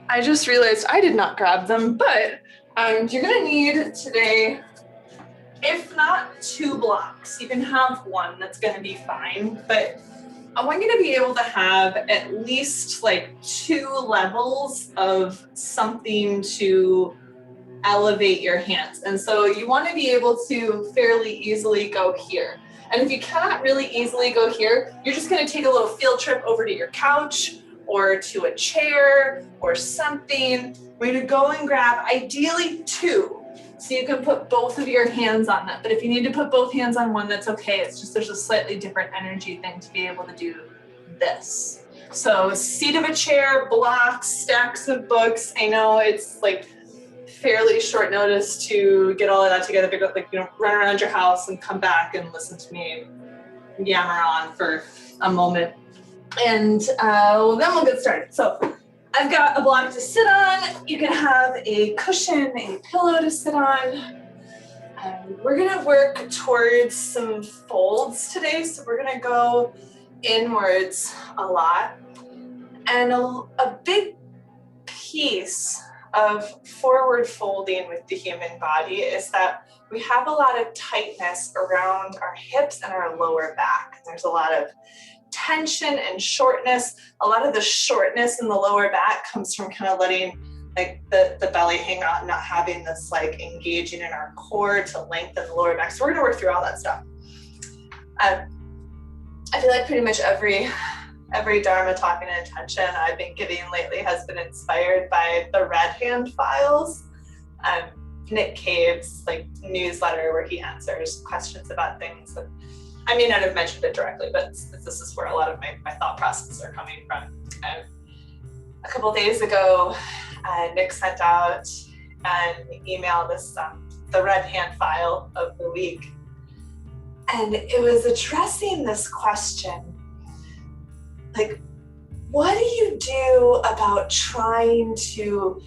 I just realized I did not grab them, but you're gonna need today, if not 2 blocks, you can have 1, that's gonna be fine, but I want you to be able to have at least like 2 levels of something to elevate your hands. And so you want to be able to fairly easily go here. And if you cannot really easily go here, you're just going to take a little field trip over to your couch or to a chair or something. We're going to go and grab ideally 2. So you can put both of your hands on that. But if you need to put both hands on one, that's okay. It's just there's a slightly different energy thing to be able to do this. So seat of a chair, blocks, stacks of books. I know it's like fairly short notice to get all of that together, but like, run around your house and come back and listen to me yammer on for a moment. And then we'll get started. So I've got a block to sit on. You can have a cushion, a pillow to sit on. We're gonna work towards some folds today. So we're gonna go inwards a lot. And a big piece of forward folding with the human body is that we have a lot of tightness around our hips and our lower back. There's a lot of tension and shortness. A lot of the shortness in the lower back comes from kind of letting like the belly hang out, not having this like engaging in our core to lengthen the lower back. So we're gonna work through all that stuff. I feel like pretty much every Dharma talk and intention I've been giving lately has been inspired by the Red Hand Files, Nick Cave's like newsletter where he answers questions about things. And I may not have mentioned it directly, but this is where a lot of my thought processes are coming from. A couple of days ago, Nick sent out an email, this the Red Hand File of the week, and it was addressing this question. Like, what do you do about trying to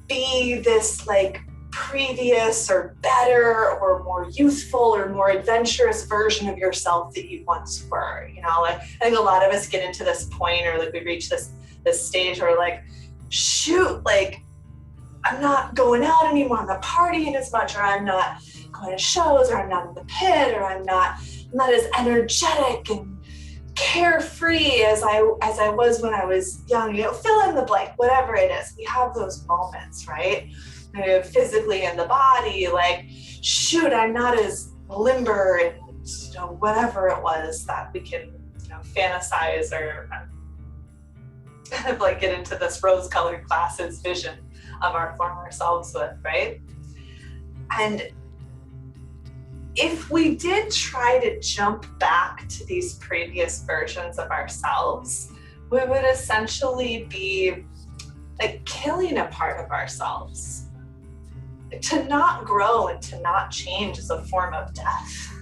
be this like previous or better or more youthful or more adventurous version of yourself that you once were? You know, like I think a lot of us get into this point, or like we reach this stage where like, shoot, like I'm not going out anymore, I'm not partying as much, or I'm not going to shows, or I'm not in the pit, or I'm not as energetic and carefree as I was when I was young. You know, fill in the blank, whatever it is. We have those moments, right? Physically in the body, like, shoot, I'm not as limber and, you know, whatever it was that we can, you know, fantasize or kind of like get into this rose-colored glasses vision of our former selves with, right? And if we did try to jump back to these previous versions of ourselves, we would essentially be like killing a part of ourselves. To not grow and to not change is a form of death,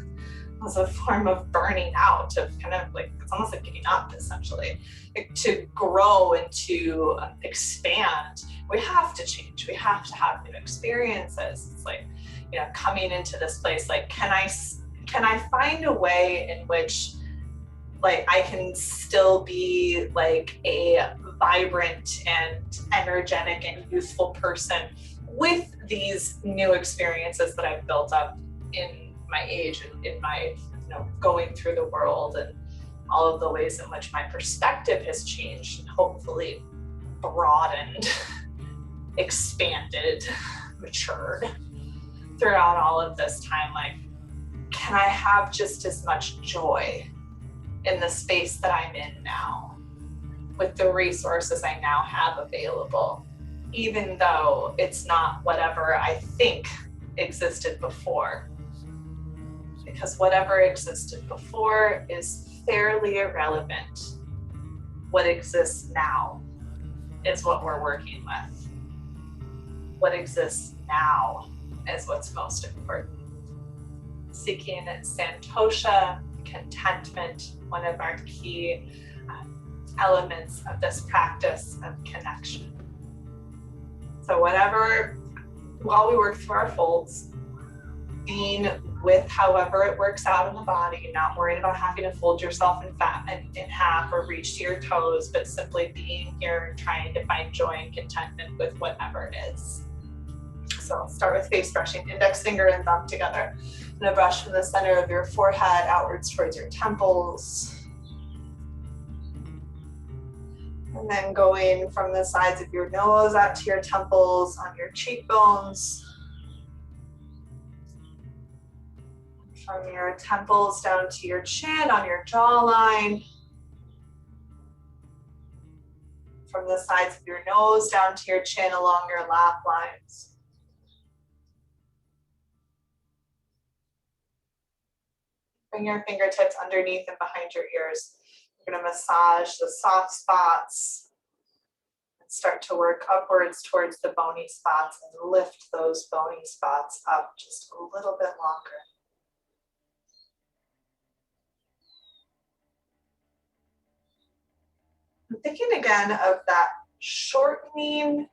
as a form of burning out, of kind of like, it's almost like giving up essentially. Like, to grow and to expand, we have to change, we have to have new experiences. It's like, you know, coming into this place, like, can I find a way in which like I can still be like a vibrant and energetic and youthful person with these new experiences that I've built up in my age and in my, you know, going through the world, and all of the ways in which my perspective has changed and hopefully broadened, expanded, matured throughout all of this time. Like, can I have just as much joy in the space that I'm in now with the resources I now have available, even though it's not whatever I think existed before? Because whatever existed before is fairly irrelevant. What exists now is what we're working with. What exists now is what's most important. Seeking santosha, contentment, one of our key elements of this practice of connection. So while we work through our folds, being with however it works out in the body, not worrying about having to fold yourself in half or reach to your toes, but simply being here and trying to find joy and contentment with whatever it is. So I'll start with face brushing, index finger and thumb together. I'm gonna brush from the center of your forehead outwards towards your temples. And then going from the sides of your nose out to your temples, on your cheekbones. From your temples down to your chin, on your jawline. From the sides of your nose down to your chin along your lap lines. Bring your fingertips underneath and behind your ears. You're going to massage the soft spots and start to work upwards towards the bony spots and lift those bony spots up just a little bit longer. I'm thinking again of that shortening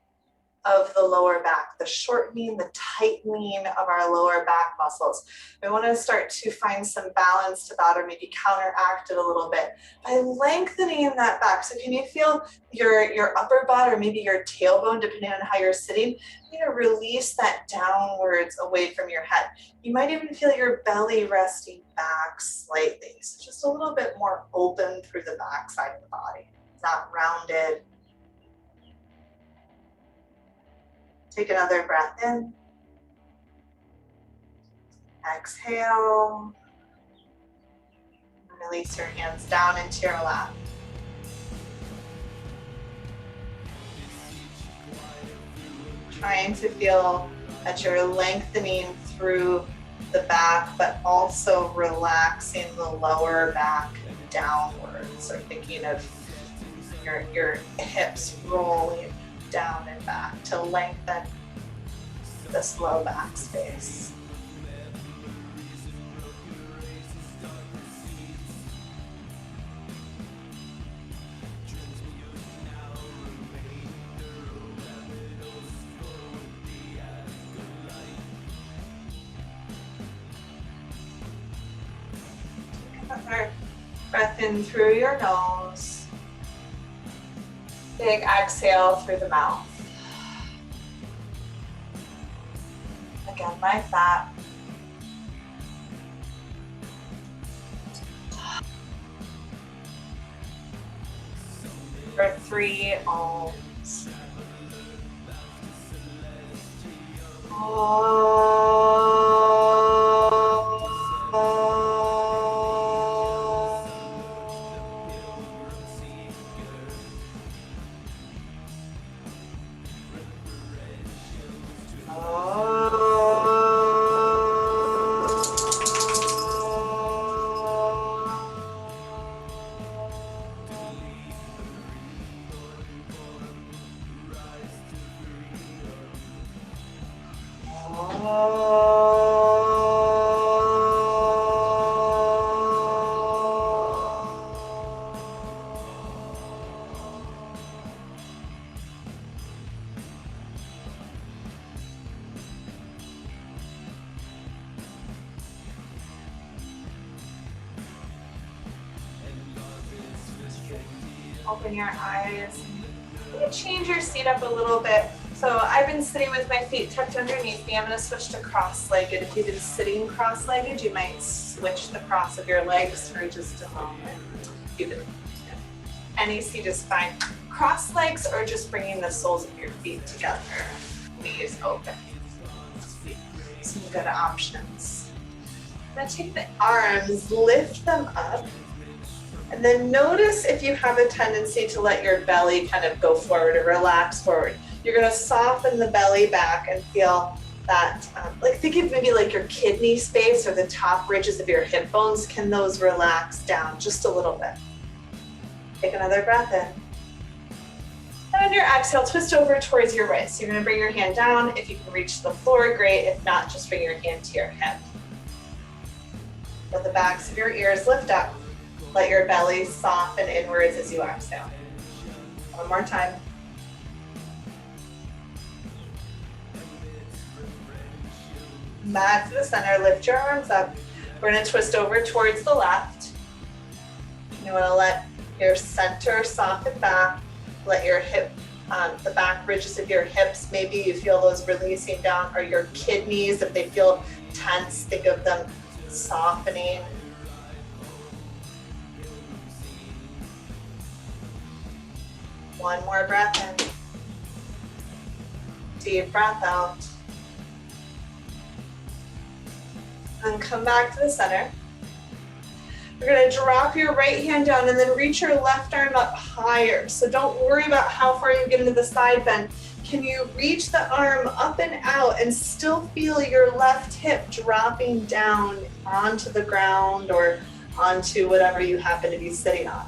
of the lower back, the shortening, the tightening of our lower back muscles. We want to start to find some balance to that, or maybe counteract it a little bit by lengthening that back. So can you feel your upper butt or maybe your tailbone, depending on how you're sitting, you know, release that downwards away from your head. You might even feel your belly resting back slightly. So just a little bit more open through the back side of the body, not rounded. Take another breath in. Exhale. And release your hands down into your lap. Trying to feel that you're lengthening through the back, but also relaxing the lower back downwards. So thinking of your hips rolling down and back to lengthen this low back space. Another breath in through your nose. Big exhale through the mouth. Again, like that. For 3 ohms. Open your eyes. You can change your seat up a little bit. So I've been sitting with my feet tucked underneath me. I'm going to switch to cross-legged. If you've been sitting cross-legged, you might switch the cross of your legs for just a moment. Any seat is fine. Cross legs or just bringing the soles of your feet together. Knees open. Some good options. Now take the arms, lift them up. And then notice if you have a tendency to let your belly kind of go forward or relax forward. You're going to soften the belly back and feel that, like think of maybe like your kidney space or the top ridges of your hip bones. Can those relax down just a little bit? Take another breath in. And on your exhale, twist over towards your right. So you're going to bring your hand down. If you can reach the floor, great. If not, just bring your hand to your hip. Let the backs of your ears lift up. Let your belly soften inwards as you exhale. One more time. back to the center, lift your arms up. We're gonna twist over towards the left. You wanna let your center soften back, let your hip, the back ridges of your hips, maybe you feel those releasing down, or your kidneys, if they feel tense, think of them softening. One more breath in. Deep breath out. And come back to the center. You're gonna drop your right hand down and then reach your left arm up higher. So don't worry about how far you get into the side bend. Can you reach the arm up and out and still feel your left hip dropping down onto the ground or onto whatever you happen to be sitting on?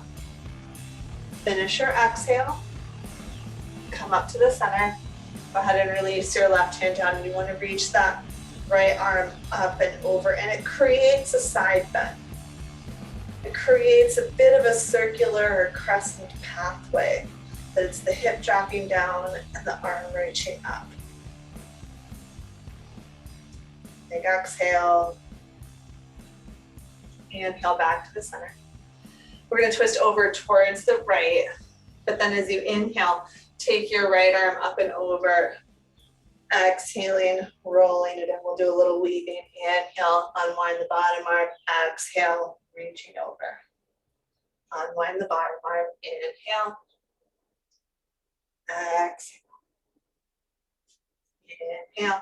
Finish your exhale. Come up to the center. Go ahead and release your left hand down. You want to reach that right arm up and over, and it creates a side bend. It creates a bit of a circular or crescent pathway, but it's the hip dropping down and the arm reaching up. Big exhale. Inhale back to the center. We're going to twist over towards the right, but then as you inhale, take your right arm up and over. Exhaling, rolling it in. We'll do a little weaving. Inhale, unwind the bottom arm. Exhale, reaching over. Unwind the bottom arm. Inhale. Exhale. Inhale.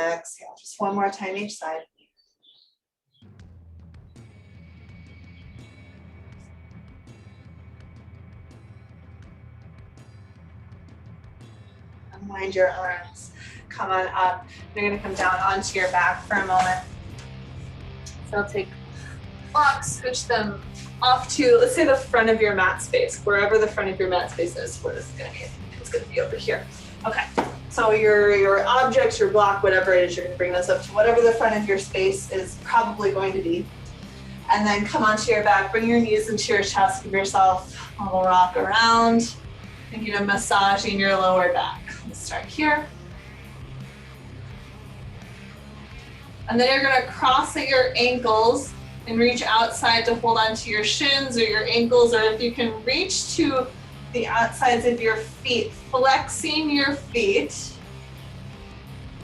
Exhale. Just one more time each side. Unwind your arms. Come on up. You're going to come down onto your back for a moment. So I'll take blocks, switch them off to, let's say, the front of your mat space, wherever the front of your mat space is, where this is going to be. It's going to be over here. Okay. So your objects, your block, whatever it is, you're going to bring this up to whatever the front of your space is probably going to be. And then come onto your back. Bring your knees into your chest. Give yourself a little rock around. Thinking of massaging your lower back. Let's start here. And then you're gonna cross at your ankles and reach outside to hold onto your shins or your ankles, or if you can reach to the outsides of your feet, flexing your feet.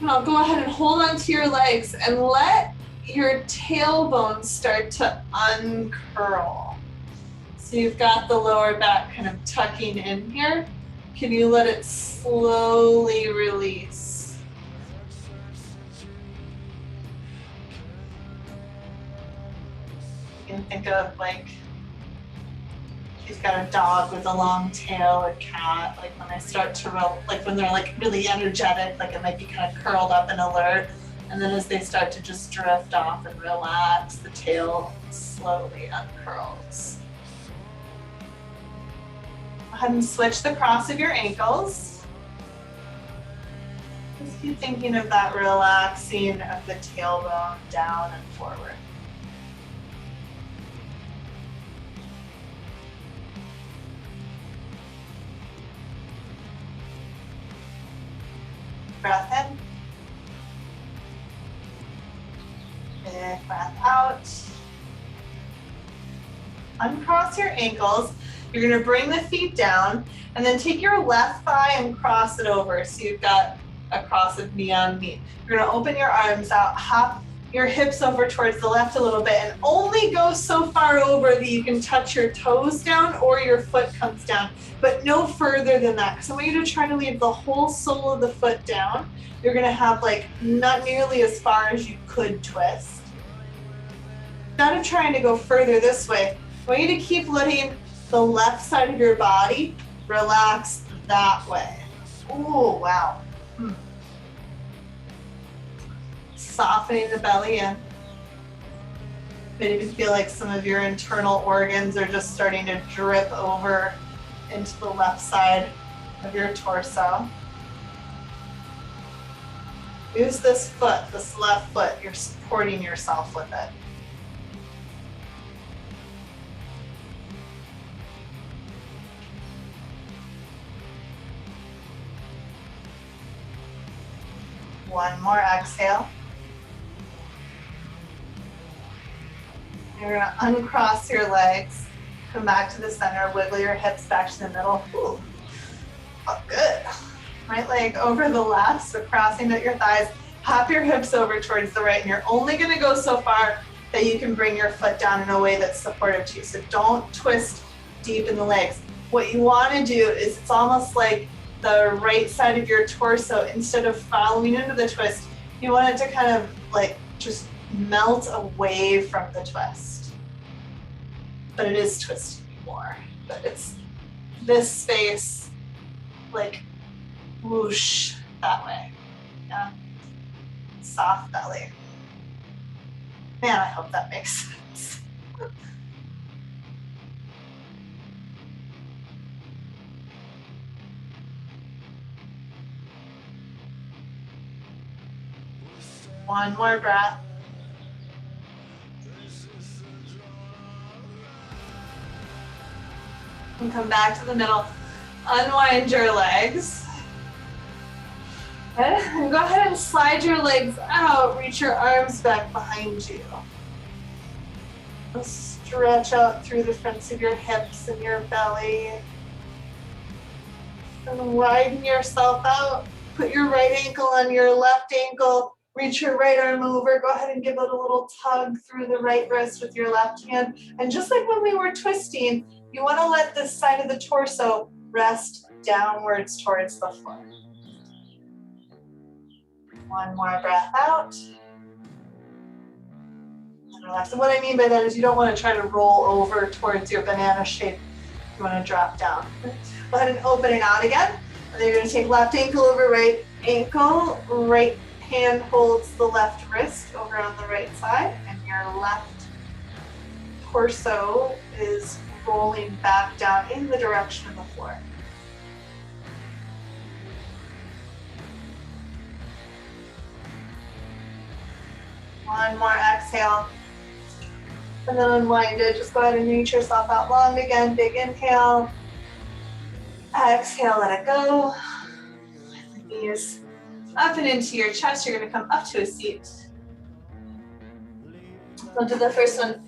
Now go ahead and hold onto your legs and let your tailbone start to uncurl. So you've got the lower back kind of tucking in here. Can you let it slowly release? You can think of like, if you've got a dog with a long tail or cat, like when they start to roll, like when they're like really energetic, like it might be kind of curled up and alert. And then as they start to just drift off and relax, the tail slowly uncurls. Go ahead and switch the cross of your ankles. Just keep thinking of that relaxing of the tailbone down and forward. Breath in. Big breath out. Uncross your ankles. You're going to bring the feet down and then take your left thigh and cross it over. So you've got a cross of knee on knee. You're going to open your arms out, hop your hips over towards the left a little bit, and only go so far over that you can touch your toes down or your foot comes down, but no further than that. Because I want you to try to leave the whole sole of the foot down. You're going to have like not nearly as far as you could twist. Instead of trying to go further this way, I want you to keep letting the left side of your body relax that way. Oh, wow. Softening the belly in. Maybe feel like some of your internal organs are just starting to drip over into the left side of your torso. Use this foot, this left foot. You're supporting yourself with it. One more exhale. You're gonna uncross your legs, come back to the center, wiggle your hips back to the middle. Ooh. Oh, good. Right leg over the left, so crossing at your thighs. Hop your hips over towards the right, and you're only gonna go so far that you can bring your foot down in a way that's supportive to you. So don't twist deep in the legs. What you wanna do is it's almost like the right side of your torso, instead of following into the twist, you want it to kind of like just melt away from the twist. But it is twisting more. But it's this space, like whoosh that way. Yeah. Soft belly. Man, I hope that makes sense. One more breath. And come back to the middle. Unwind your legs. And go ahead and slide your legs out. Reach your arms back behind you. Stretch out through the fronts of your hips and your belly. And widen yourself out. Put your right ankle on your left ankle. Reach your right arm over. Go ahead and give it a little tug through the right wrist with your left hand. And just like when we were twisting, you want to let this side of the torso rest downwards towards the floor. One more breath out. And relax. And what I mean by that is you don't want to try to roll over towards your banana shape. You want to drop down. Go ahead and open it out again. And then you're going to take left ankle over right ankle. Right hand holds the left wrist over on the right side. And your left torso is rolling back down in the direction of the floor. One more exhale. And then unwind it. Just go ahead and reach yourself out long again. Big inhale. Exhale, let it go. Knees up and into your chest. You're going to come up to a seat. So do the first one.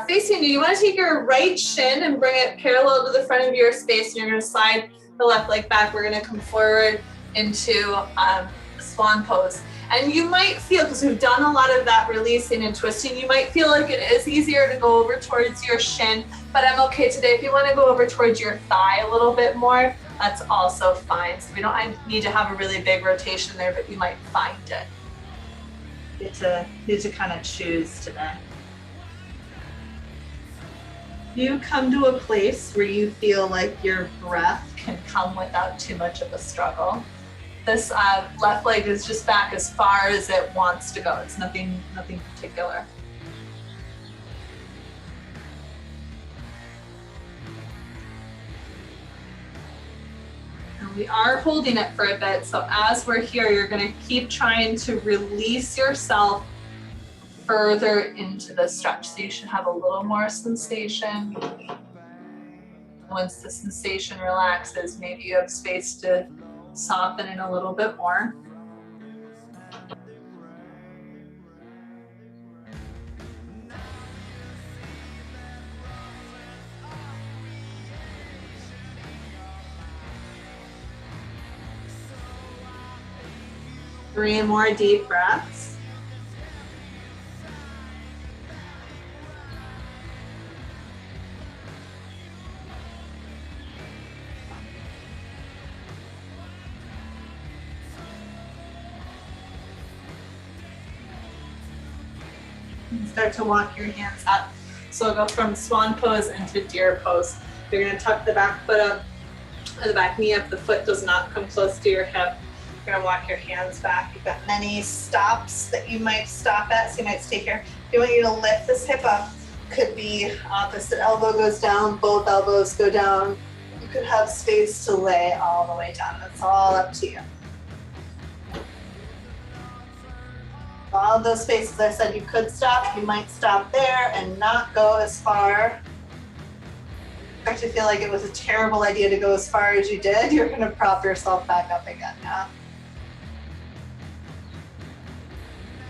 Facing you, you want to take your right shin and bring it parallel to the front of your space. And you're going to slide the left leg back. We're going to come forward into swan pose. And you might feel, because we've done a lot of that releasing and twisting, you might feel like it is easier to go over towards your shin, but I'm okay today. If you want to go over towards your thigh a little bit more, that's also fine. So we don't need to have a really big rotation there, but you might find it. You get to kind of choose today. You come to a place where you feel like your breath can come without too much of a struggle. This left leg is just back as far as it wants to go. It's nothing particular. And we are holding it for a bit. So as we're here, you're going to keep trying to release yourself further into the stretch. So you should have a little more sensation. Once the sensation relaxes, maybe you have space to soften it a little bit more. Three more deep breaths. Start to walk your hands up. So go from swan pose into deer pose. You're going to tuck the back foot up, the back knee up. The foot does not come close to your hip. You're going to walk your hands back. You've got many stops that you might stop at. So you might stay here. If you want you to lift this hip up, could be opposite elbow goes down, both elbows go down. You could have space to lay all the way down. It's all up to you. All of those spaces I said you could stop, you might stop there and not go as far. I actually feel like it was a terrible idea to go as far as you did. You're going to prop yourself back up again now.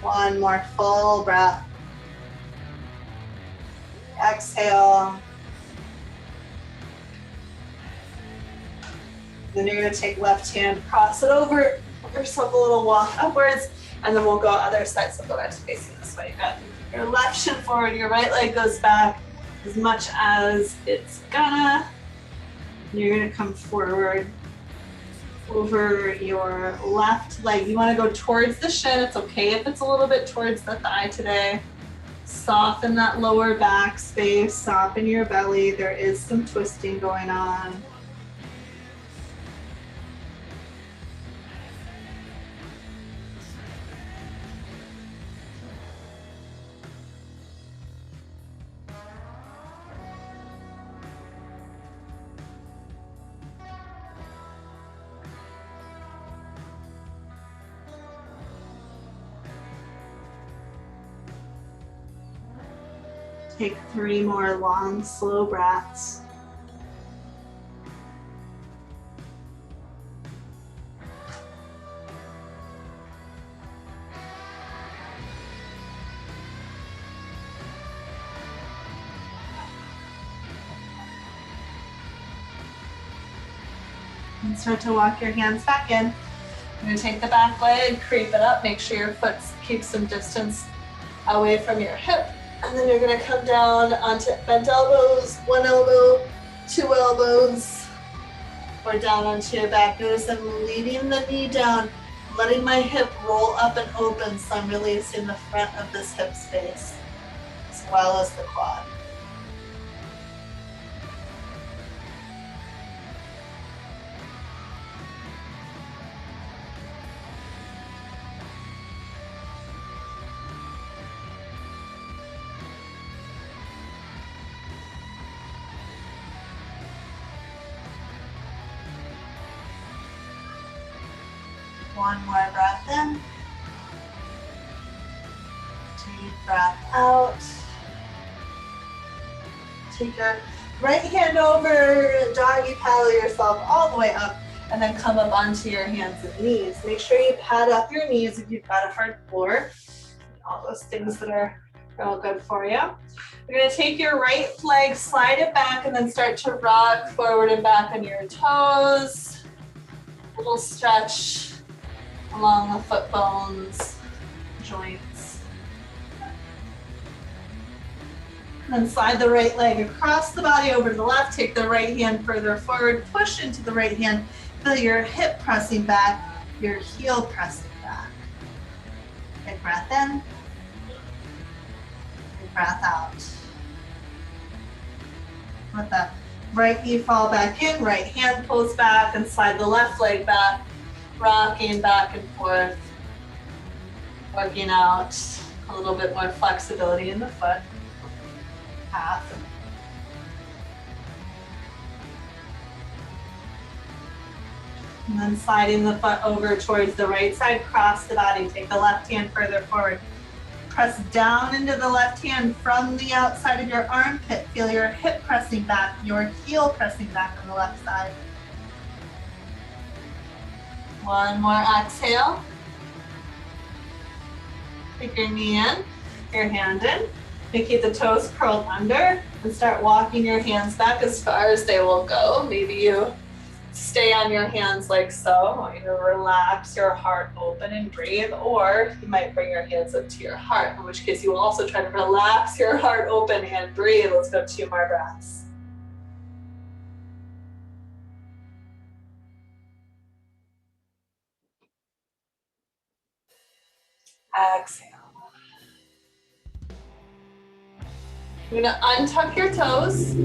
One more full breath. Exhale. Then you're gonna take left hand, cross it over, give yourself a little walk upwards, and then we'll go other side, so go back to facing this way. You got your left shin forward, your right leg goes back as much as it's gonna. You're gonna come forward over your left leg. You wanna go towards the shin. It's okay if it's a little bit towards the thigh today. Soften that lower back space, soften your belly. There is some twisting going on. Take 3 more long, slow breaths. And start to walk your hands back in. You're going to take the back leg, creep it up, make sure your foot keeps some distance away from your hip. And then you're gonna come down onto bent elbows, 1 elbow, 2 elbows, or down onto your back. Notice I'm leading the knee down, letting my hip roll up and open, so I'm releasing the front of this hip space, as well as the quad. One more breath in. Deep breath out. Take your right hand over, doggy paddle yourself all the way up, and then come up onto your hands and knees. Make sure you pad up your knees if you've got a hard floor. All those things that are real good for you. You're gonna take your right leg, slide it back, and then start to rock forward and back on your toes. A little stretch along the foot bones, joints. And then slide the right leg across the body over to the left, take the right hand further forward, push into the right hand, feel your hip pressing back, your heel pressing back. Big breath in, big breath out. Let the right knee fall back in, right hand pulls back, and slide the left leg back, rocking back and forth, working out a little bit more flexibility in the foot path. And then sliding the foot over towards the right side, cross the body, take the left hand further forward. Press down into the left hand from the outside of your armpit. Feel your hip pressing back, your heel pressing back on the left side. One more exhale. Take your knee in, your hand in. You keep the toes curled under and start walking your hands back as far as they will go. Maybe you stay on your hands like so. I want you to relax your heart open and breathe, or you might bring your hands up to your heart, in which case you will also try to relax your heart open and breathe. Let's go 2 more breaths. Exhale. You're gonna untuck your toes,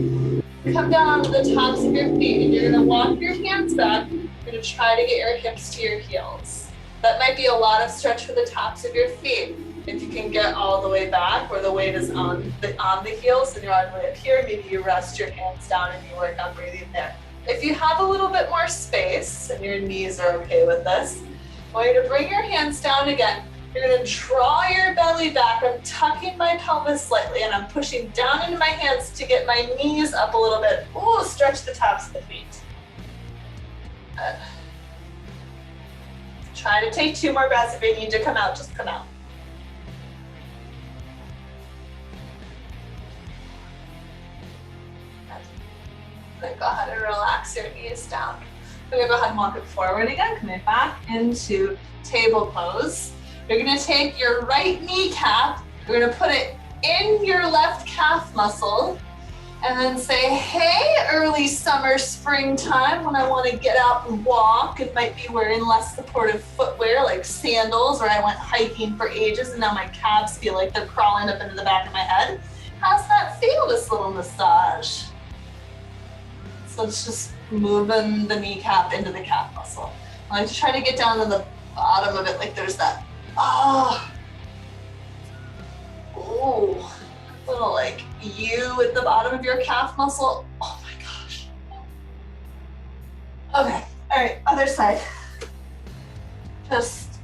come down onto the tops of your feet, and you're gonna walk your hands back. You're gonna try to get your hips to your heels. That might be a lot of stretch for the tops of your feet. If you can get all the way back where the weight is on the heels and you're all the way up here, maybe you rest your hands down and you work on breathing there. If you have a little bit more space and your knees are okay with this, I want you to bring your hands down again. You're gonna draw your belly back. I'm tucking my pelvis slightly and I'm pushing down into my hands to get my knees up a little bit. Ooh, stretch the tops of the feet. Try to take 2 more breaths. If you need to come out, just come out. relax your knees down. We're gonna go ahead and walk it forward again, coming back into table pose. You're gonna take your right kneecap, you're gonna put it in your left calf muscle, and then say, hey, early summer, springtime, when I wanna get out and walk, it might be wearing less supportive footwear like sandals, or I went hiking for ages and now my calves feel like they're crawling up into the back of my head. How's that feel, this little massage? So it's just moving the kneecap into the calf muscle. I like to try to get down to the bottom of it, like there's that, little like U at the bottom of your calf muscle. Oh my gosh. Okay, all right, other side. Just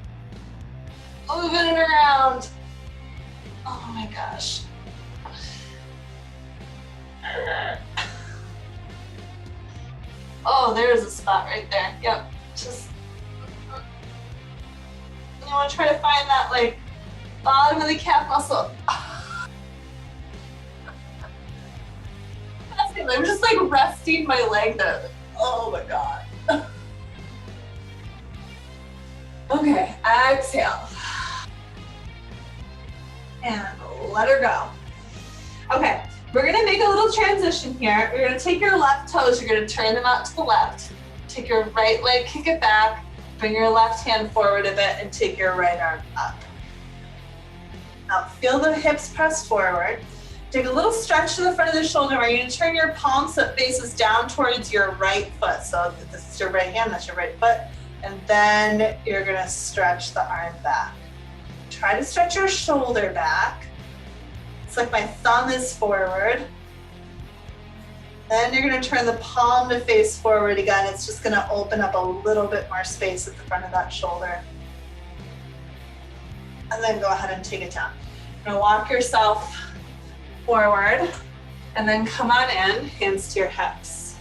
moving it around. Oh my gosh. Oh, there's a spot right there. Yep, just, you want to try to find that like bottom of the calf muscle. I'm just like resting my leg there. Oh my God. Okay, exhale. And let her go. Okay, we're gonna make a little transition here. We're gonna take your left toes, you're gonna turn them out to the left. Take your right leg, kick it back, bring your left hand forward a bit and take your right arm up. Now feel the hips press forward. Take a little stretch to the front of the shoulder where you're gonna turn your palm so it faces down towards your right foot. So if this is your right hand, that's your right foot. And then you're gonna stretch the arm back. Try to stretch your shoulder back. It's like my thumb is forward. Then you're gonna turn the palm to face forward again. It's just gonna open up a little bit more space at the front of that shoulder. And then go ahead and take it down. You're gonna walk yourself forward and then come on in, hands to your hips.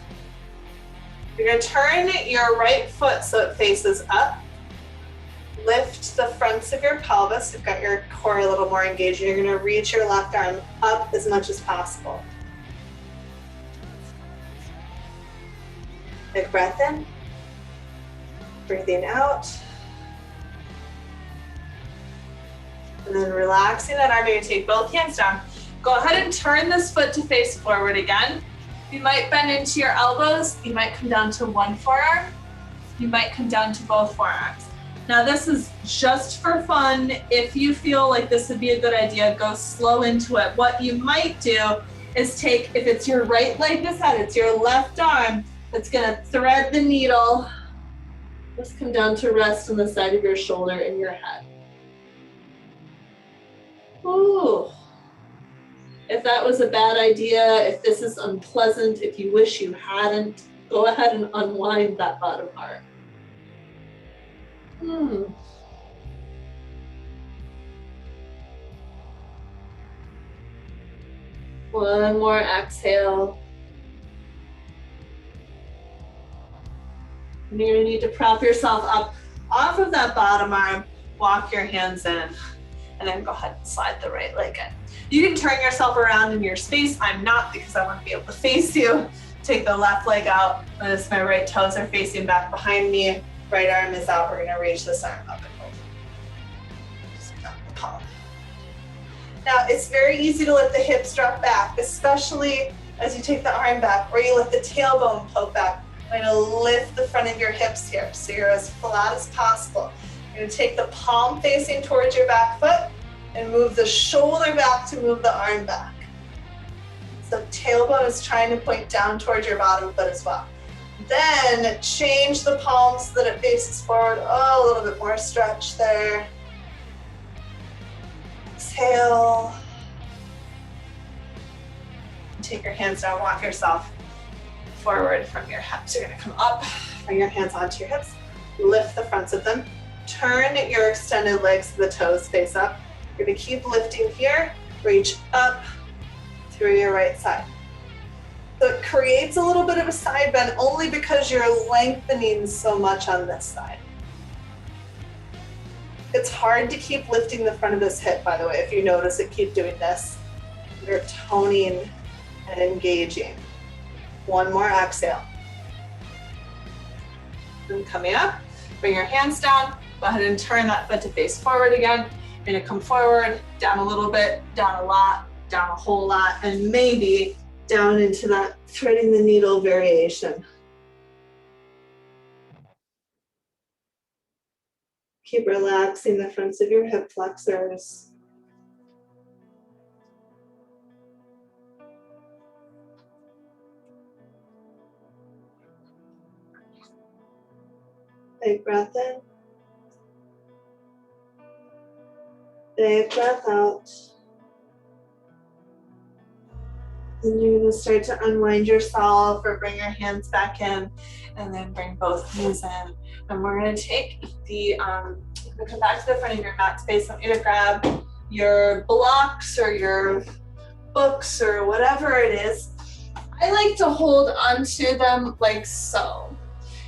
You're gonna turn your right foot so it faces up. Lift the fronts of your pelvis. You've got your core a little more engaged. You're gonna reach your left arm up as much as possible. Big breath in. Breathing out. And then relaxing that arm, you're gonna take both hands down. Go ahead and turn this foot to face forward again. You might bend into your elbows. You might come down to one forearm. You might come down to both forearms. Now this is just for fun. If you feel like this would be a good idea, go slow into it. What you might do is take, if it's your right leg this side, it's your left arm that's gonna thread the needle. Just come down to rest on the side of your shoulder and your head. Ooh. If that was a bad idea, if this is unpleasant, if you wish you hadn't, go ahead and unwind that bottom part. One more exhale. And you're gonna need to prop yourself up off of that bottom arm, walk your hands in, and then go ahead and slide the right leg in. You can turn yourself around in your space. I'm not, because I want to be able to face you. Take the left leg out. Notice my right toes are facing back behind me. Right arm is out. We're gonna reach this arm up and over. Just up the palm. Now, it's very easy to let the hips drop back, especially as you take the arm back, or you let the tailbone poke back. I'm gonna lift the front of your hips here, so you're as flat as possible. You're gonna take the palm facing towards your back foot, and move the shoulder back to move the arm back. So tailbone is trying to point down towards your bottom foot as well. Then change the palm so that it faces forward. Oh, a little bit more stretch there. Exhale. Take your hands down, walk yourself forward from your hips. You're gonna come up, bring your hands onto your hips, lift the fronts of them, turn your extended legs so the toes face up. You're gonna keep lifting here, reach up through your right side. So it creates a little bit of a side bend only because you're lengthening so much on this side. It's hard to keep lifting the front of this hip, by the way. If you notice it, keep doing this. You're toning and engaging. One more exhale. Then coming up, bring your hands down, go ahead and turn that foot to face forward again. You're gonna come forward, down a little bit, down a lot, down a whole lot, and maybe down into that threading the needle variation. Keep relaxing the fronts of your hip flexors. Big breath in. Big breath out. Then you're going to start to unwind yourself or bring your hands back in and then bring both knees in. And we're going to take the, we'll come back to the front of your mat space. I want you to grab your blocks or your books or whatever it is. I like to hold onto them like so.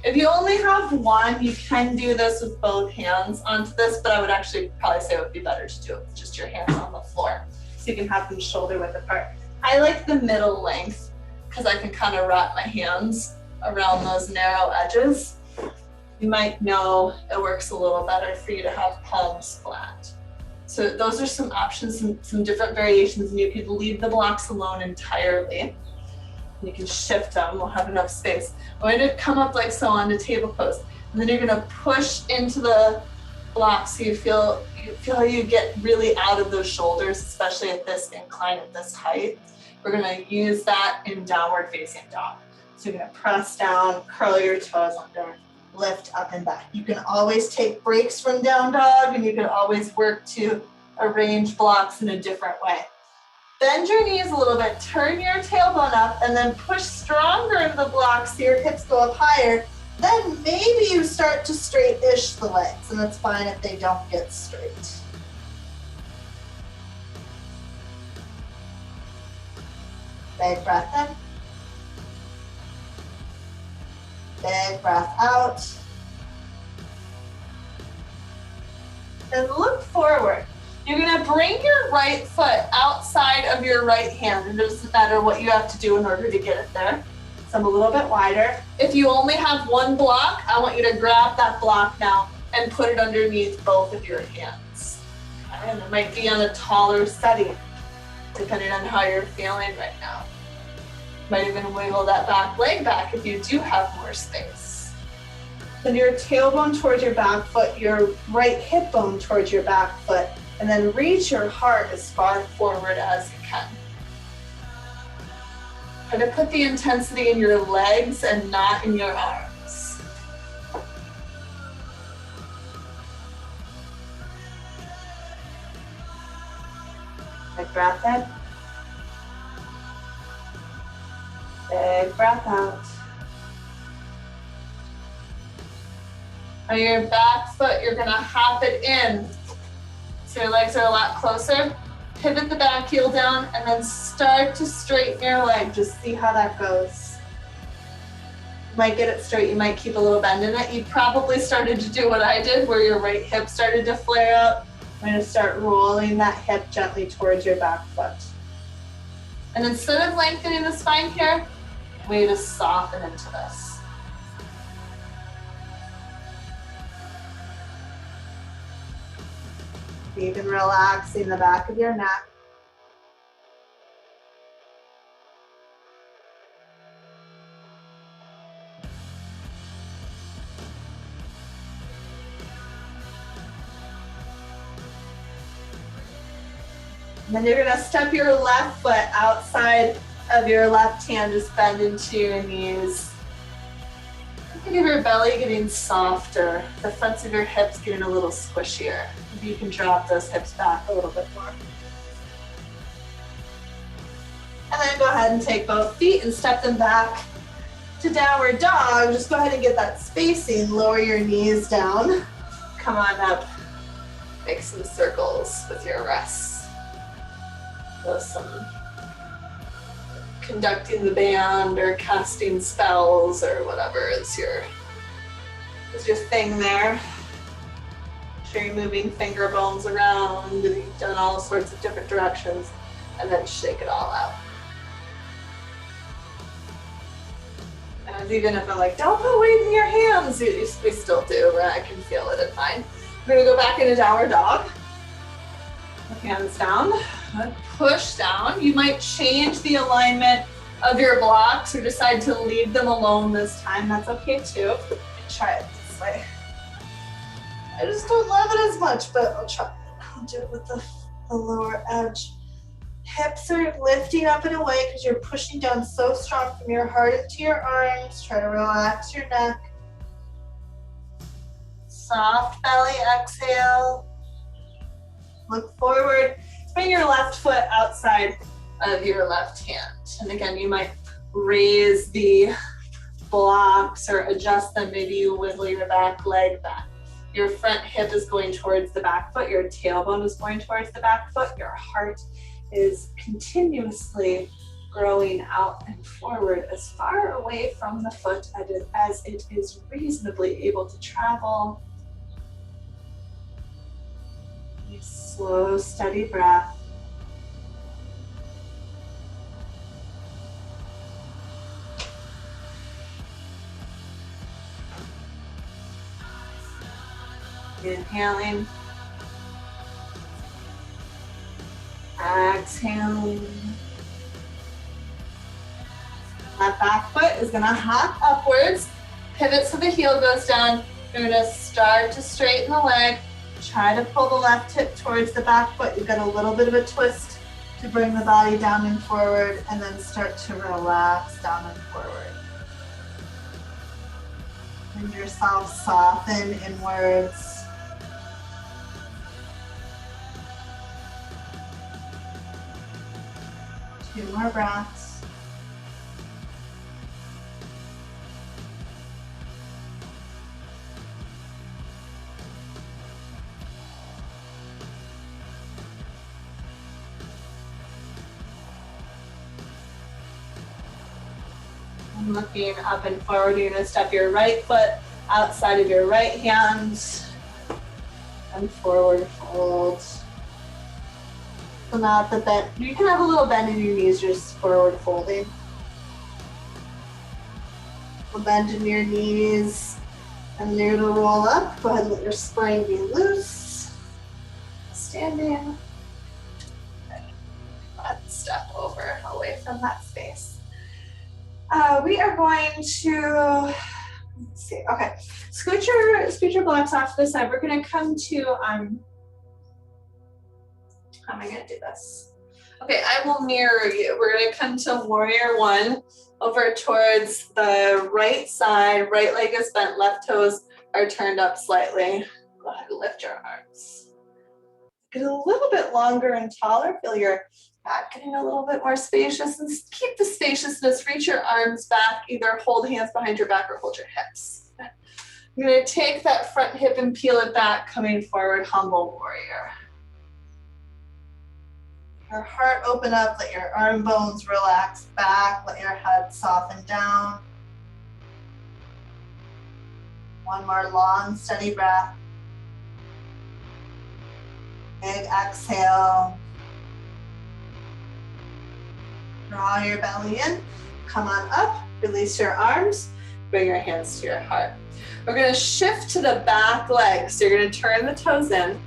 If you only have one, you can do this with both hands onto this, but I would actually probably say it would be better to do it with just your hands on the floor. So you can have them shoulder width apart. I like the middle length because I can kind of wrap my hands around those narrow edges. You might know it works a little better for you to have palms flat. So those are some options, some different variations, and you could leave the blocks alone entirely. You can shift them, we'll have enough space. I'm going to come up like so on the table pose, and then you're going to push into the blocks so you feel how you get really out of those shoulders, especially at this incline, at this height. We're going to use that in downward facing dog. So you're going to press down, curl your toes under, lift up and back. You can always take breaks from down dog, and you can always work to arrange blocks in a different way. Bend your knees a little bit, turn your tailbone up, and then push stronger into the blocks so your hips go up higher. Then maybe you start to straight-ish the legs, and that's fine if they don't get straight. Big breath in. Big breath out. And look forward. You're gonna bring your right foot outside of your right hand. It doesn't matter what you have to do in order to get it there. So I'm a little bit wider. If you only have one block, I want you to grab that block now and put it underneath both of your hands. Okay? And it might be on a taller setting, depending on how you're feeling right now. Might even wiggle that back leg back if you do have more space. Send your tailbone towards your back foot, your right hip bone towards your back foot, and then reach your heart as far forward as you can. Try to put the intensity in your legs and not in your arms. Big breath in. Big breath out. On your back foot, you're gonna hop it in. So your legs are a lot closer. Pivot the back heel down and then start to straighten your leg. Just see how that goes. You might get it straight, you might keep a little bend in it. You probably started to do what I did, where your right hip started to flare out. I'm gonna start rolling that hip gently towards your back foot. And instead of lengthening the spine here, we just soften into this. Even relaxing the back of your neck. And then you're gonna step your left foot outside of your left hand, just bend into your knees. Think of your belly getting softer, the fronts of your hips getting a little squishier. Maybe you can drop those hips back a little bit more. And then go ahead and take both feet and step them back to downward dog. Just go ahead and get that spacing. Lower your knees down. Come on up. Make some circles with your rests. Do some conducting the band or casting spells or whatever is your thing there. Sure you're moving finger bones around and you've done all sorts of different directions, and then shake it all out. And even if I'm like, don't put weight in your hands, we still do, but I can feel it in mine. We're gonna go back into downward dog. Hands down, push down. You might change the alignment of your blocks or decide to leave them alone this time. That's okay too. Try it this way. I just don't love it as much, but I'll try. I'll do it with the lower edge. Hips are lifting up and away because you're pushing down so strong from your heart into your arms. Try to relax your neck. Soft belly exhale. Look forward. Bring your left foot outside of your left hand. And again, you might raise the blocks or adjust them. Maybe you wiggle your back leg back. Your front hip is going towards the back foot. Your tailbone is going towards the back foot. Your heart is continuously growing out and forward as far away from the foot as it is reasonably able to travel. Slow, steady breath. Inhaling. Exhaling. That back foot is going to hop upwards. Pivot so the heel goes down. You're going to start to straighten the leg. Try to pull the left hip towards the back foot. You've got a little bit of a twist to bring the body down and forward, and then start to relax down and forward. And yourself soften inwards. Two more breaths. Looking up and forward, you're going to step your right foot outside of your right hand and forward fold. So now at the bend, you can have a little bend in your knees, just forward folding. A bend in your knees, and you're going to roll up. Go ahead and let your spine be loose. Standing. Step over away from that space. We are going to, let's see, okay. Scoot your blocks off to the side. We're going to come to, how am I going to do this? Okay, I will mirror you. We're going to come to warrior one over towards the right side. Right leg is bent, left toes are turned up slightly. Go ahead and lift your arms. Get a little bit longer and taller. Feel your back getting a little bit more spacious, and keep the spaciousness. Reach your arms back, either hold hands behind your back or hold your hips. I'm going to take that front hip and peel it back, coming forward, humble warrior. Your heart open up, let your arm bones relax back, let your head soften down. One more long, steady breath. Big exhale. Draw your belly in, come on up, release your arms, bring your hands to your heart. We're going to shift to the back leg. So you're going to turn the toes in,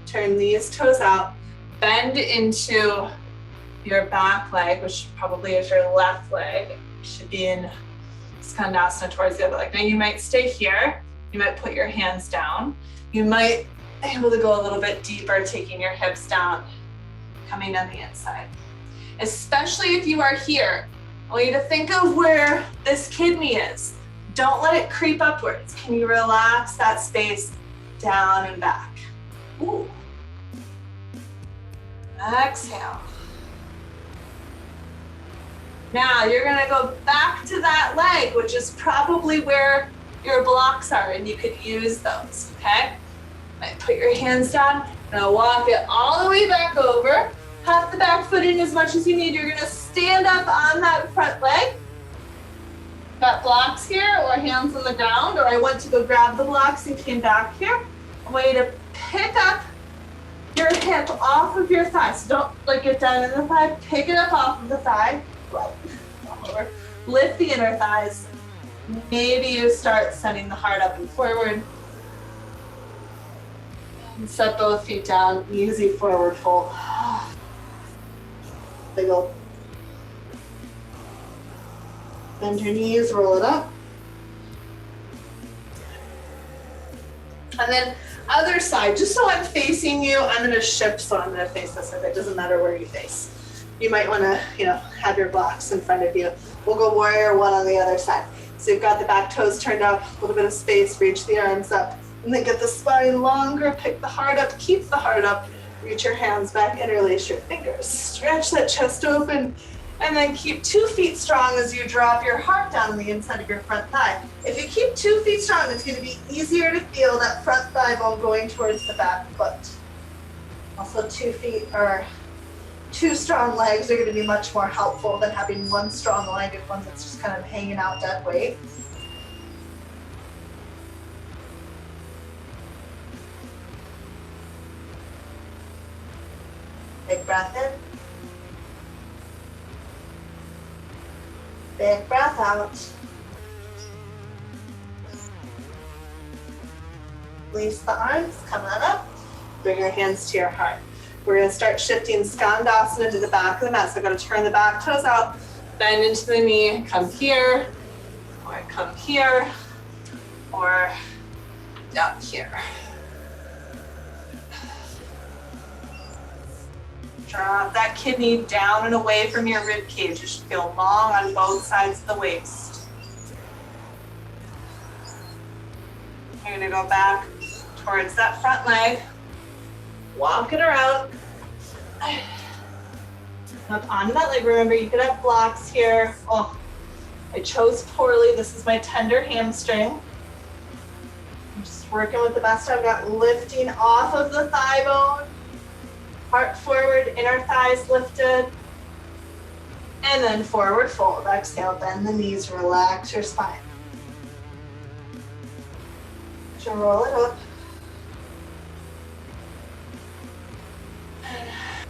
turn these toes out, bend into your back leg, which probably is your left leg. You should be in Skandasana towards the other leg. Now you might stay here. You might put your hands down. You might be able to go a little bit deeper, taking your hips down, coming on the inside. Especially if you are here, I want you to think of where this kidney is. Don't let it creep upwards. Can you relax that space down and back? Ooh. Exhale. Now you're going to go back to that leg, which is probably where your blocks are, and you could use those, okay? Put your hands down. Now walk it all the way back over. Pop the back foot in as much as you need. You're going to stand up on that front leg. Got blocks here, or hands on the ground, or I went to go grab the blocks and came back here. I want you to pick up your hip off of your thigh. So don't get down in the thigh. Pick it up off of the thigh. Lift the inner thighs. Maybe you start sending the heart up and forward. And set both feet down, easy forward fold. Wiggle. Bend your knees, roll it up. And then other side, just so I'm facing you, I'm gonna shift so I'm gonna face this way. It doesn't matter where you face. You might wanna, have your blocks in front of you. We'll go warrior one on the other side. So you've got the back toes turned up, a little bit of space, reach the arms up, and then get the spine longer, pick the heart up, keep the heart up, reach your hands back, interlace your fingers. Stretch that chest open, and then keep 2 feet strong as you drop your heart down on the inside of your front thigh. If you keep 2 feet strong, it's gonna be easier to feel that front thigh bone going towards the back foot. Also 2 feet or 2 strong legs are gonna be much more helpful than having one strong leg and one that's just kind of hanging out dead weight. Big breath in. Big breath out. Release the arms, come on up. Bring your hands to your heart. We're gonna start shifting Skandasana to the back of the mat. So I'm gonna turn the back toes out, bend into the knee, come here, or come here, or down here. Drop that kidney down and away from your rib cage. You should feel long on both sides of the waist. You're gonna go back towards that front leg. Walk it around. Up onto that leg. Remember, you could have blocks here. Oh, I chose poorly. This is my tender hamstring. I'm just working with the best I've got, lifting off of the thigh bone. Heart forward, inner thighs lifted. And then forward fold. Exhale, bend the knees, relax your spine. So roll it up.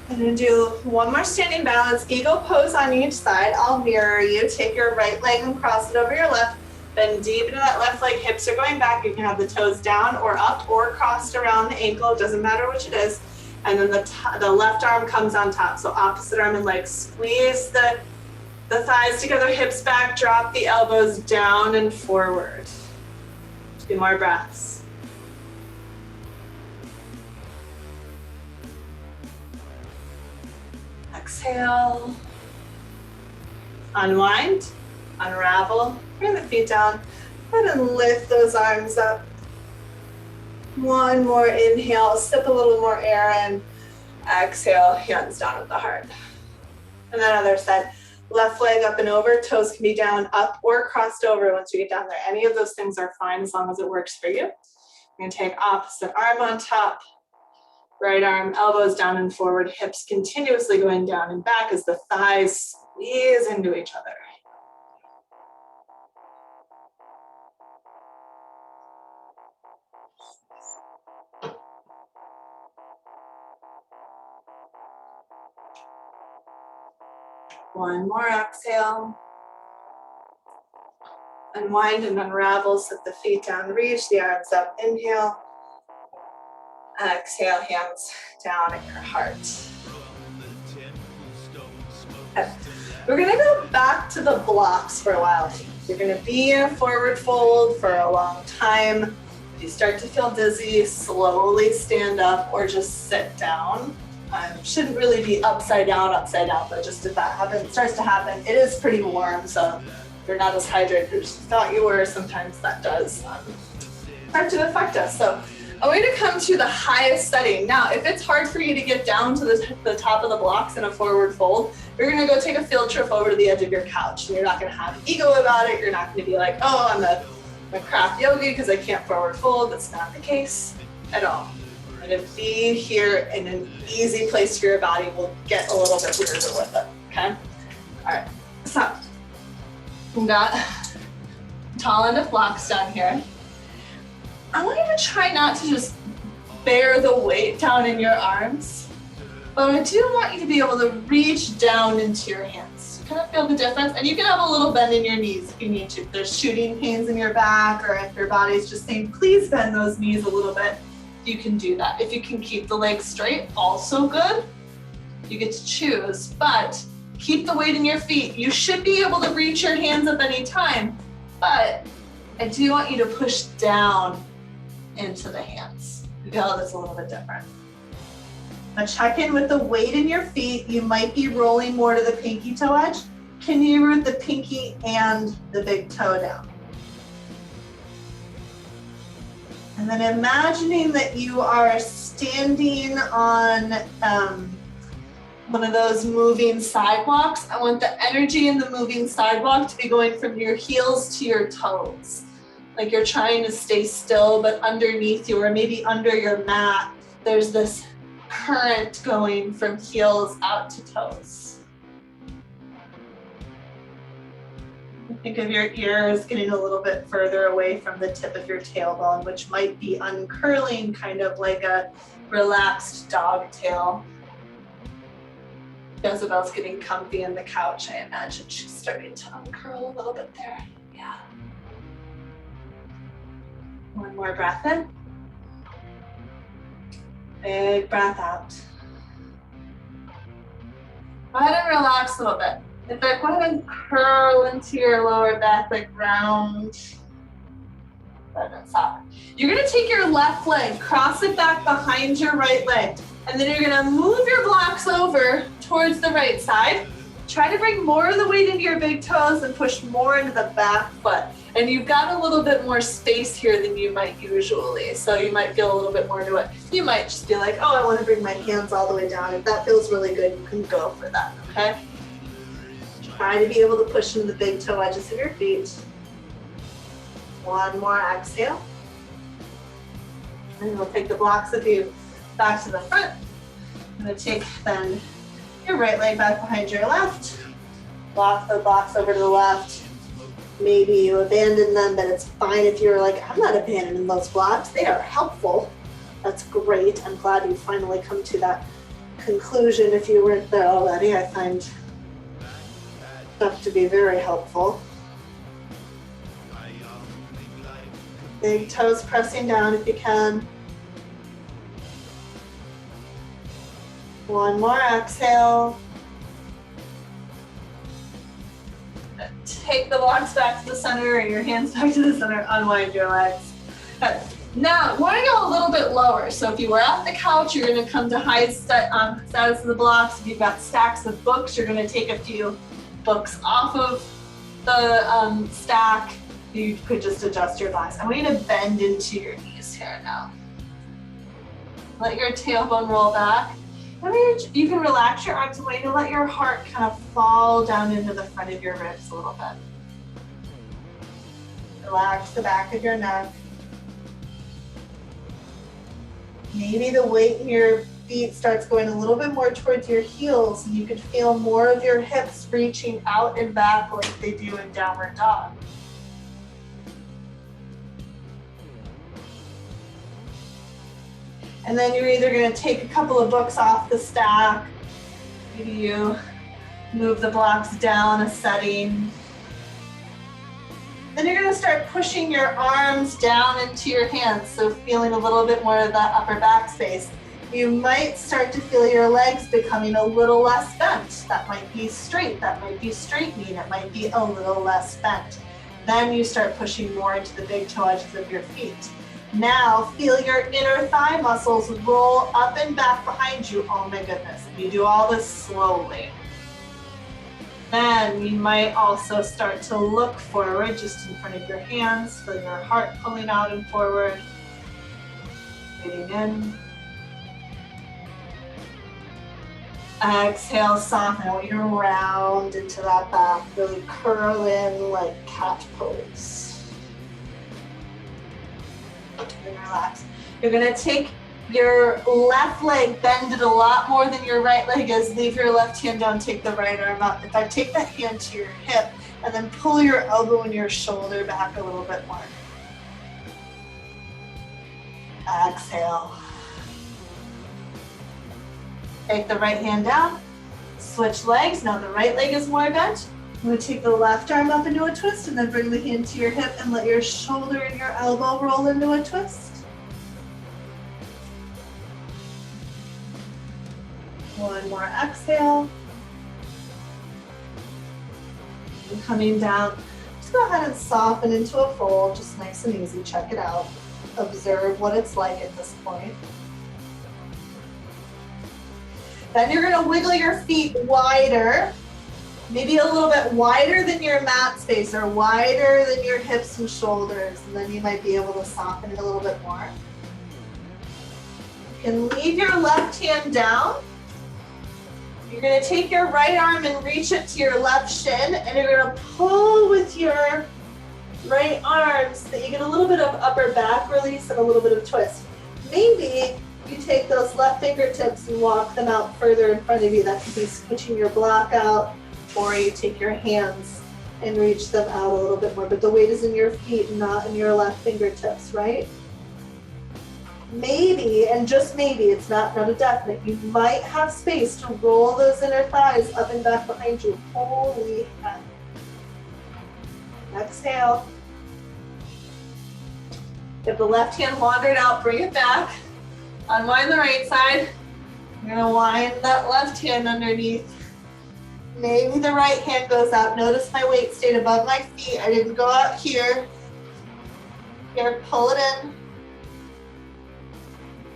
I'm gonna do one more standing balance, eagle pose on each side. I'll mirror you. Take your right leg and cross it over your left. Bend deep into that left leg, hips are going back. You can have the toes down or up or crossed around the ankle. It doesn't matter which it is. And then the left arm comes on top. So opposite arm and leg. Squeeze the thighs together, hips back, drop the elbows down and forward. 2 more breaths. Exhale. Unwind, unravel, bring the feet down, and then lift those arms up. One more inhale, sip a little more air in. Exhale, hands down at the heart. And then other side, left leg up and over, toes can be down, up, or crossed over once you get down there. Any of those things are fine as long as it works for you. You're gonna take opposite arm on top, right arm, elbows down and forward, hips continuously going down and back as the thighs squeeze into each other. One more exhale. Unwind and unravel, sit the feet down, reach the arms up, inhale. Exhale, hands down at your heart. Okay. We're gonna go back to the blocks for a while. You're gonna be in a forward fold for a long time. If you start to feel dizzy, slowly stand up or just sit down. Shouldn't really be upside down, but just if that starts to happen, it is pretty warm, so if you're not as hydrated as you thought you were, sometimes that does start to affect us. So a way to come to the highest setting. Now, if it's hard for you to get down to the top of the blocks in a forward fold, you're gonna go take a field trip over to the edge of your couch. And you're not gonna have ego about it. You're not gonna be like, oh, I'm a crap yogi because I can't forward fold. That's not the case at all. And to be here in an easy place for your body will get a little bit weirder with it, okay? All right, so we got tall enough blocks down here. I want you to try not to just bear the weight down in your arms, but I do want you to be able to reach down into your hands. kind of feel the difference. And you can have a little bend in your knees if you need to. If there's shooting pains in your back, or if your body's just saying, please bend those knees a little bit, you can do that. If you can keep the legs straight, also good. You get to choose, but keep the weight in your feet. You should be able to reach your hands up any time, but I do want you to push down into the hands. You feel that's a little bit different. Now check in with the weight in your feet. You might be rolling more to the pinky toe edge. Can you root the pinky and the big toe down? And then imagining that you are standing on one of those moving sidewalks. I want the energy in the moving sidewalk to be going from your heels to your toes. Like you're trying to stay still, but underneath you, or maybe under your mat, there's this current going from heels out to toes. Think of your ears getting a little bit further away from the tip of your tailbone, which might be uncurling, kind of like a relaxed dog tail. Jezebel's getting comfy on the couch. I imagine she's starting to uncurl a little bit there. Yeah. One more breath in. Big breath out. Go ahead and relax a little bit. In fact, go ahead and curl into your lower back, like round. You're gonna take your left leg, cross it back behind your right leg, and then you're gonna move your blocks over towards the right side. Try to bring more of the weight into your big toes and push more into the back foot. And you've got a little bit more space here than you might usually, so you might feel a little bit more into it. You might just be like, oh, I want to bring my hands all the way down. If that feels really good, you can go for that, okay? Try to be able to push into the big toe edges of your feet. One more exhale. And we'll take the blocks of you back to the front. I'm going to take then your right leg back behind your left. Walk the blocks over to the left. Maybe you abandon them, but it's fine if you're like, I'm not abandoning those blocks. They are helpful. That's great. I'm glad you finally come to that conclusion. If you weren't there already, I find stuff to be very helpful. Big toes pressing down if you can. One more exhale. Take the blocks back to the center and your hands back to the center. Unwind your legs. Okay. Now, want to go a little bit lower. So if you were at the couch, you're going to come to high status of the blocks. If you've got stacks of books, you're going to take a few books off of the stack. You could just adjust your blocks. I want you to bend into your knees here now. Let your tailbone roll back. You can relax your arms away to let your heart kind of fall down into the front of your ribs a little bit. Relax the back of your neck. Maybe the weight in your feet starts going a little bit more towards your heels, and you could feel more of your hips reaching out and back like they do in downward dog. And then you're either going to take a couple of books off the stack. Maybe you move the blocks down a setting. Then you're going to start pushing your arms down into your hands, so feeling a little bit more of that upper back space. You might start to feel your legs becoming a little less bent. That might be straight, that might be straightening, it might be a little less bent. Then you start pushing more into the big toe edges of your feet. Now feel your inner thigh muscles roll up and back behind you. Oh my goodness. You do all this slowly. Then you might also start to look forward just in front of your hands. Feel your heart pulling out and forward. Breathing in. Exhale, soften. I want you to round into that back. Really curl in like cat pose. And relax. You're going to take your left leg, bend it a lot more than your right leg is. Leave your left hand down, take the right arm up. In fact, take that hand to your hip and then pull your elbow and your shoulder back a little bit more. Exhale. Take the right hand down, Switch legs. Now the right leg is more bent. I'm going to take the left arm up into a twist and then bring the hand to your hip and let your shoulder and your elbow roll into a twist. One more exhale. And coming down, just go ahead and soften into a fold, just nice and easy. Check it out. Observe what it's like at this point. Then you're going to wiggle your feet wider, maybe a little bit wider than your mat space or wider than your hips and shoulders, and then you might be able to soften it a little bit more. You can leave your left hand down. You're going to take your right arm and reach it to your left shin, and you're going to pull with your right arm so that you get a little bit of upper back release and a little bit of twist. Maybe you take those left fingertips and walk them out further in front of you. That could be switching your block out, or you take your hands and reach them out a little bit more. But the weight is in your feet, not in your left fingertips, right? Maybe, and just maybe, it's not a definite, you might have space to roll those inner thighs up and back behind you. Holy heck. Exhale. If the left hand wandered out, bring it back. Unwind the right side. You're gonna wind that left hand underneath. Maybe the right hand goes out. Notice my weight stayed above my feet. I didn't go out here. Here, pull it in.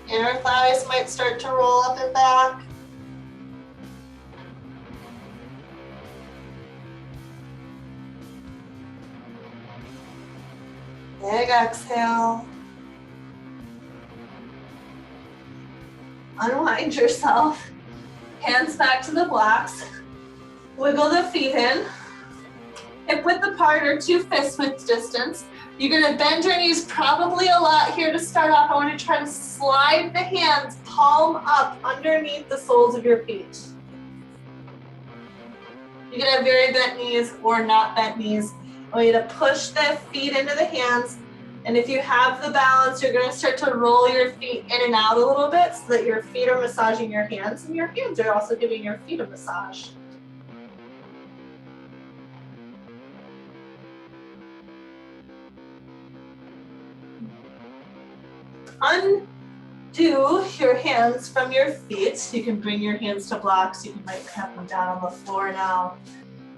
Inner thighs might start to roll up and back. Big exhale. Unwind yourself. Hands back to the blocks. Wiggle the feet in. Hip width apart or 2 fist width distance. You're gonna bend your knees probably a lot here to start off. I want to try to slide the hands palm up underneath the soles of your feet. You can have very bent knees or not bent knees. I want you to push the feet into the hands. And if you have the balance, you're gonna start to roll your feet in and out a little bit so that your feet are massaging your hands and your hands are also giving your feet a massage. Undo your hands from your feet. You can bring your hands to blocks. You can might have them down on the floor now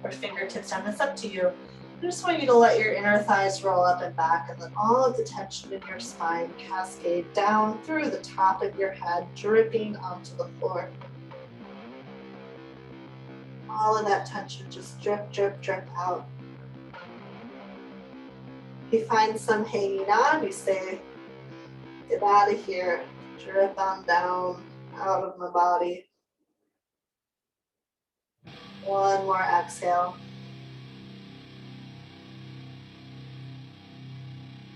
or fingertips down. It's up to you. I just want you to let your inner thighs roll up and back and let all of the tension in your spine cascade down through the top of your head, dripping onto the floor. All of that tension just drip, drip, drip out. If you find some hanging on, you say, get out of here, drip on down, out of my body. One more exhale.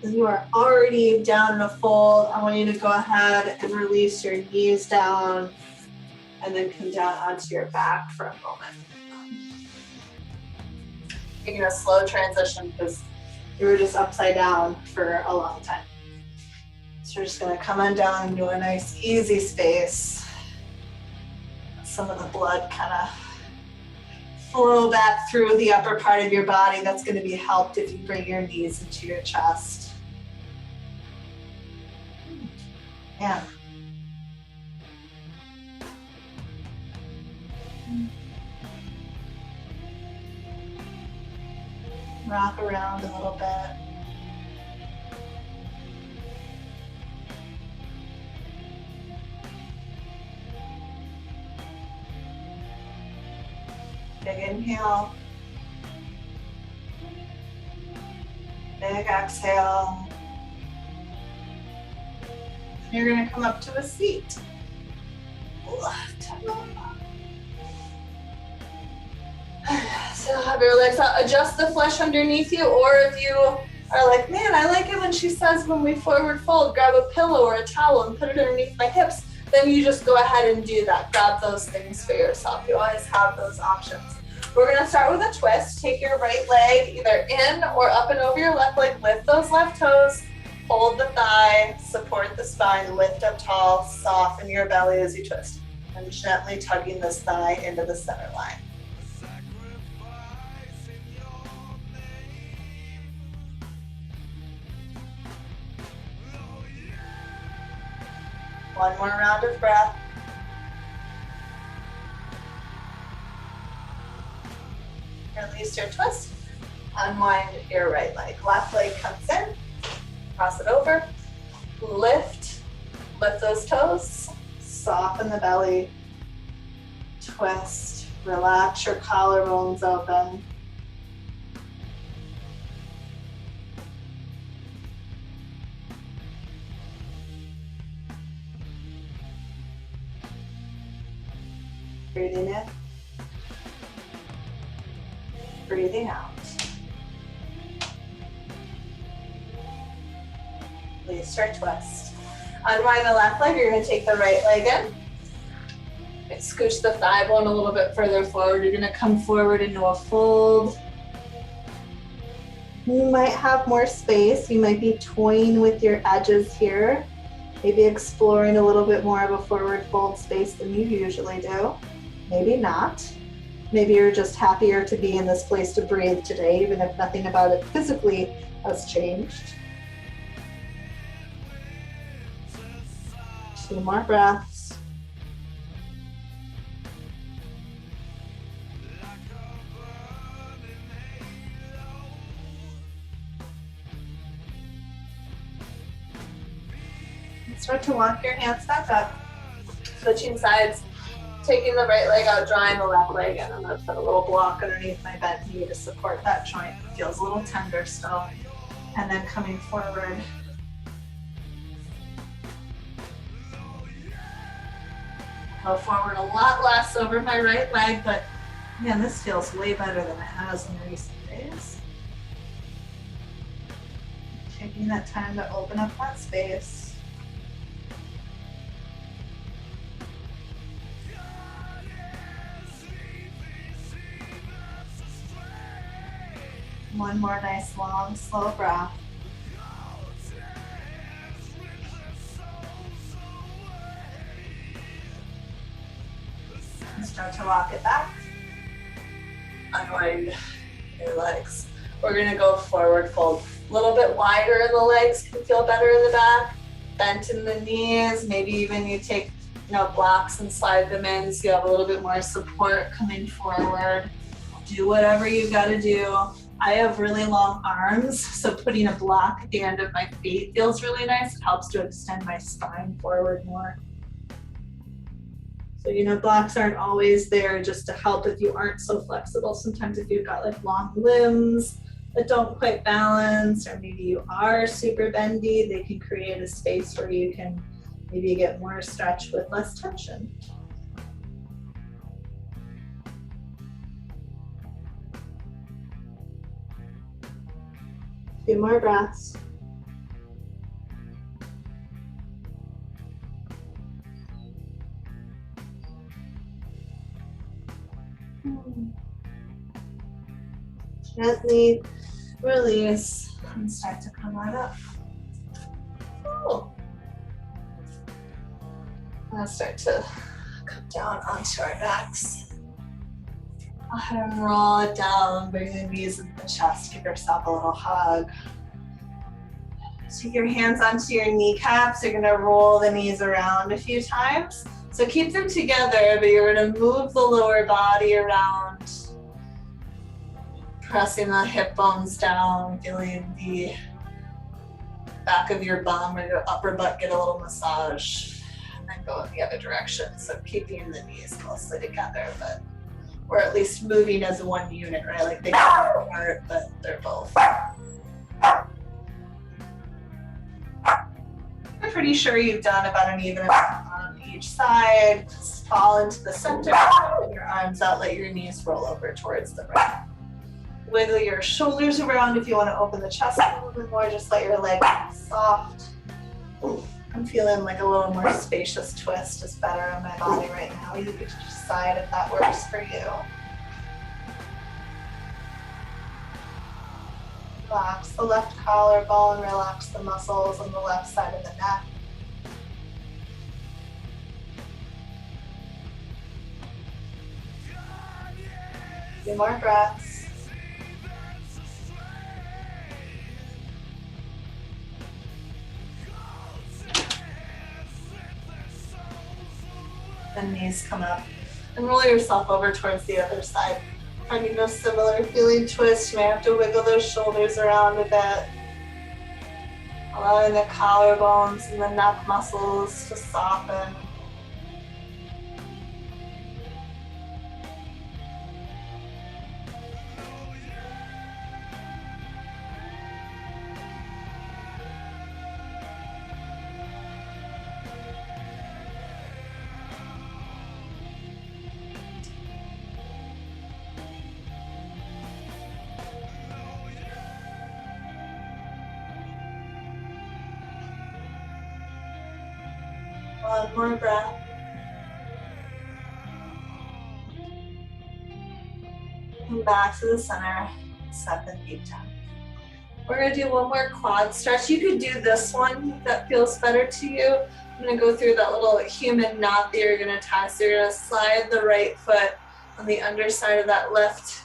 You are already down in a fold. I want you to go ahead and release your knees down and then come down onto your back for a moment. Taking a slow transition because you were just upside down for a long time. So we're just gonna come on down into a nice easy space. Some of the blood kind of flow back through the upper part of your body. That's gonna be helped if you bring your knees into your chest. Yeah. Rock around a little bit. Big inhale. Big exhale. You're going to come up to a seat. So have your legs out. Adjust the flesh underneath you, or if you are like, man, I like it when she says when we forward fold, grab a pillow or a towel and put it underneath my hips, then you just go ahead and do that. Grab those things for yourself. You always have those options. We're going to start with a twist. Take your right leg either in or up and over your left leg. Lift those left toes. Hold the thigh, support the spine, lift up tall, soften your belly as you twist. And gently tugging this thigh into the center line. One more round of breath. Release your twist. Unwind your right leg. Left leg comes in. Cross it over. Lift those toes. Soften the belly. Twist. Relax your collarbones open. Breathing in. Breathing out. Release your twist. Unwind the left leg. You're going to take the right leg in. And scooch the thigh bone a little bit further forward. You're going to come forward into a fold. You might have more space. You might be toying with your edges here. Maybe exploring a little bit more of a forward fold space than you usually do. Maybe not. Maybe you're just happier to be in this place to breathe today, even if nothing about it physically has changed. 2 more breaths. And start to walk your hands back up, switching sides. Taking the right leg out, drawing the left leg in. I'm going to put a little block underneath my bent knee to support that joint. It feels a little tender still. And then coming forward. Go forward a lot less over my right leg, but man, this feels way better than it has in recent days. Taking that time to open up that space. One more nice, long, slow breath. And start to walk it back. Unwind your legs. We're going to go forward fold. A little bit wider in the legs can feel better in the back. Bent in the knees. Maybe even you take blocks and slide them in so you have a little bit more support coming forward. Do whatever you got to do. I have really long arms, so putting a block at the end of my feet feels really nice. It helps to extend my spine forward more. So, blocks aren't always there just to help if you aren't so flexible. Sometimes if you've got like long limbs that don't quite balance, or maybe you are super bendy, they can create a space where you can maybe get more stretch with less tension. Few more breaths. Gently release and start to come right up. Cool. Now start to come down onto our backs. Go ahead and roll it down, bring the knees into the chest, give yourself a little hug. Take your hands onto your kneecaps. You're gonna roll the knees around a few times. So keep them together, but you're gonna move the lower body around, pressing the hip bones down, feeling the back of your bum or your upper butt get a little massage, and then go in the other direction. So keeping the knees closely together, but or at least moving as one unit, right? Like they are apart, but they're both. I'm pretty sure you've done about an even amount on each side. Just fall into the center, open your arms out, let your knees roll over towards the right. Wiggle your shoulders around if you want to open the chest a little bit more. Just let your legs be soft. I'm feeling like a little more spacious twist is better on my body right now. You get to decide if that works for you. Relax the left collarbone, relax the muscles on the left side of the neck. few more breaths. And knees come up. And roll yourself over towards the other side. Finding a similar feeling twist, you may have to wiggle those shoulders around a bit. Allowing the collarbones and the neck muscles to soften. One more breath. And back to the center, 7 deep down. We're gonna do one more quad stretch. You could do this one if that feels better to you. I'm gonna go through that little human knot that you're gonna tie. So you're gonna slide the right foot on the underside of that left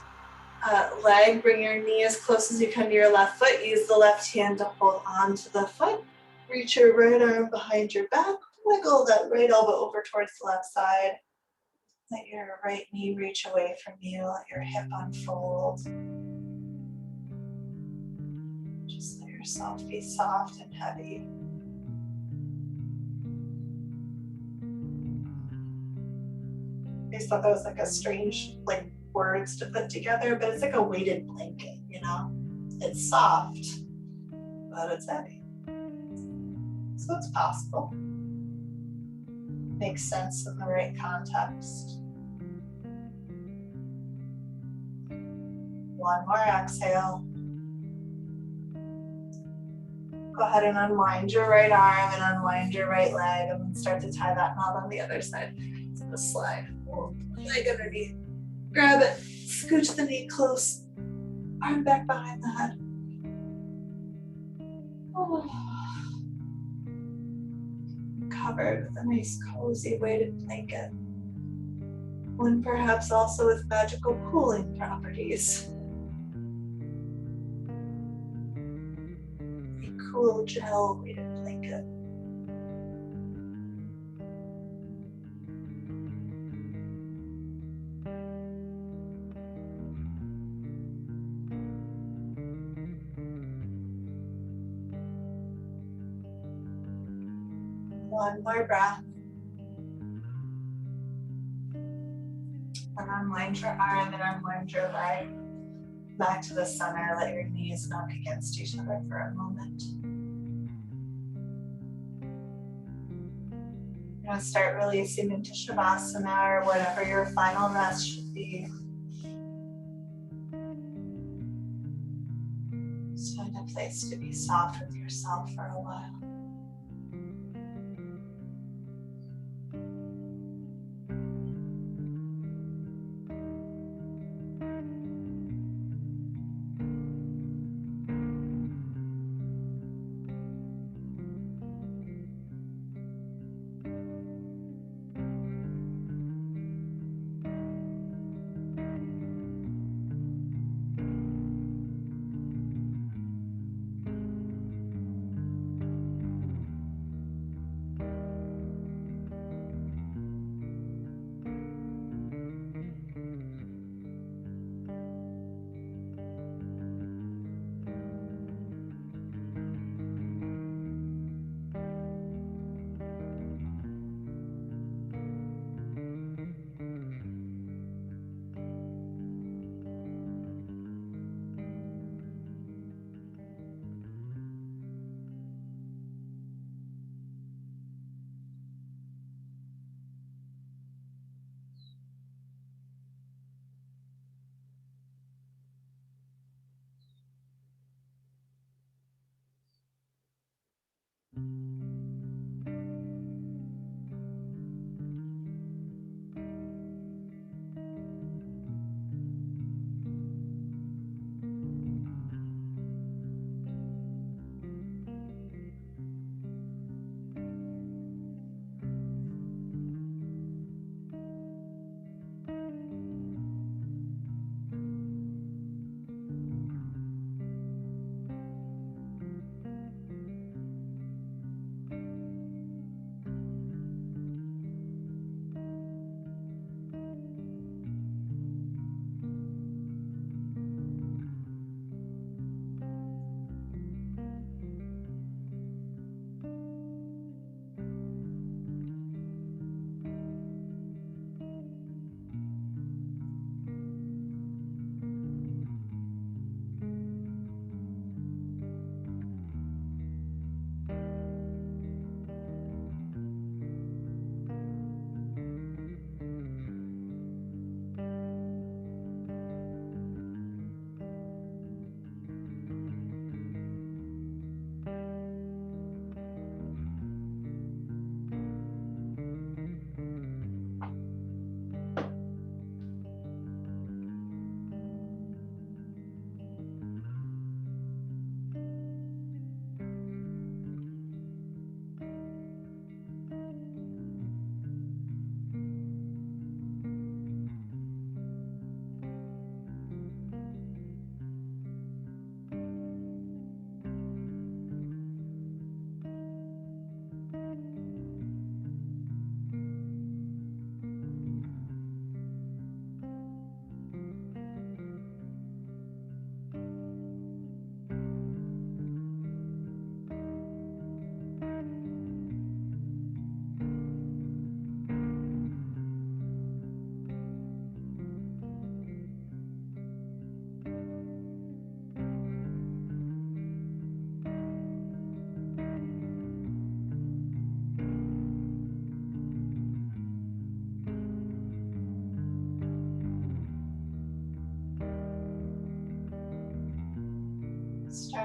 leg. Bring your knee as close as you can to your left foot. Use the left hand to hold on to the foot. Reach your right arm behind your back. Wiggle that right elbow over towards the left side. Let your right knee reach away from you. Let your hip unfold. Just let yourself be soft and heavy. I just thought that was like a strange words to put together, but it's like a weighted blanket, you know? It's soft, but it's heavy. So it's possible. Makes sense in the right context. One more exhale. Go ahead and unwind your right arm and unwind your right leg, and then start to tie that knot on the other side. So the slide, leg underneath. Grab it, scooch the knee close, arm back behind the head. Covered with a nice cozy weighted blanket. One perhaps also with magical cooling properties. A cool gel weighted blanket. One more breath. And unwind your arm and unwind your leg. Back to the center. Let your knees knock against each other for a moment. You're going to start releasing into Shavasana or whatever your final rest should be. Just find a place to be soft with yourself for a while.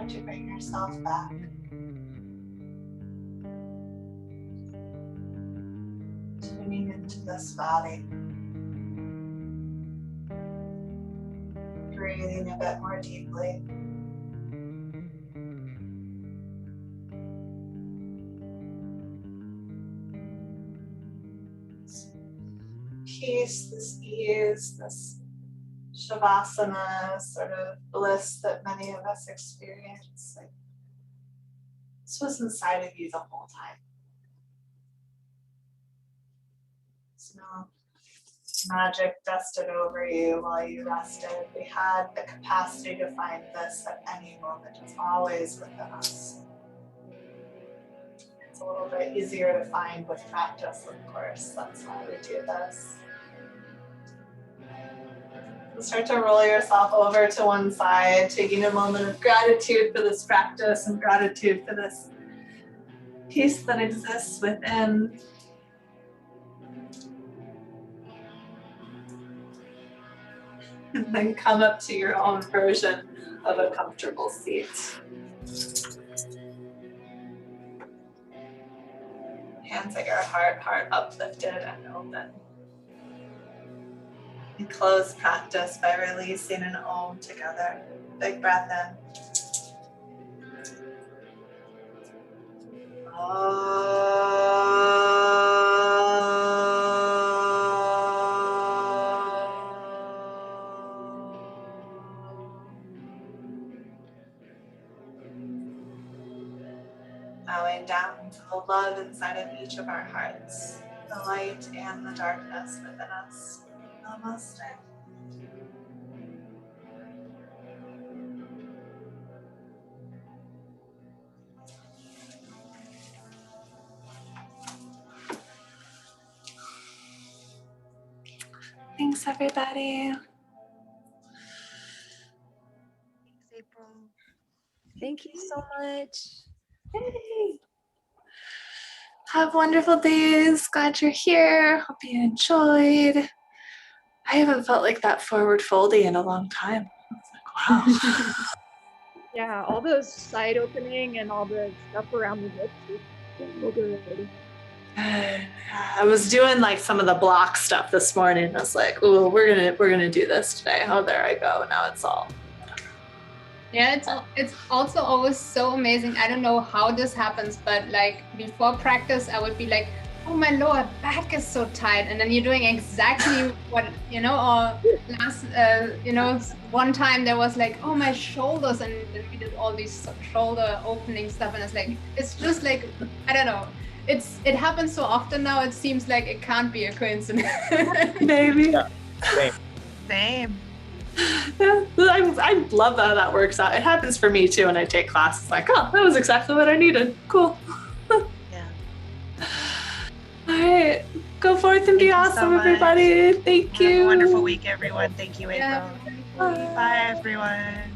start to bring yourself back. Tuning into this body. Breathing a bit more deeply. Peace, this ease, this shavasana sort of bliss that many of us experience. Like, this was inside of you the whole time. There's no magic dusted over you while you rested. We had the capacity to find this at any moment. It's always within us. It's a little bit easier to find with practice, of course. That's why we do this. Start to roll yourself over to one side, taking a moment of gratitude for this practice and gratitude for this peace that exists within. And then come up to your own version of a comfortable seat. Hands at your heart, heart uplifted and open. And close practice by releasing an Om together. Big breath in. Bowing down to the love inside of each of our hearts, the light and the darkness within us. Namaste. Thanks, everybody. Thanks, April. Thank you so much. Hey. Have wonderful days. Glad you're here. Hope you enjoyed. I haven't felt like that forward folding in a long time. I was like, wow. Yeah, all those side opening and all the stuff around the hips is so good. I was doing like some of the block stuff this morning. I was like, "Ooh, we're gonna do this today." Oh, there I go. Now it's all. Yeah, it's also always so amazing. I don't know how this happens, but like before practice, I would be like, "Oh, my lower back is so tight," and then you're doing exactly what Or last, one time there was like, "Oh, my shoulders," and then we did all these shoulder opening stuff, and it's like, it's just like, I don't know. It happens so often now. It seems like it can't be a coincidence. Maybe. Yeah. Same. Yeah, I love how that works out. It happens for me too when I take classes. Like, oh, that was exactly what I needed. Cool. Yeah. All right, go forth and be Thank you so awesome, much. everybody. Thank you. Have a wonderful week, everyone. Thank you, April. Yeah. Bye, everyone.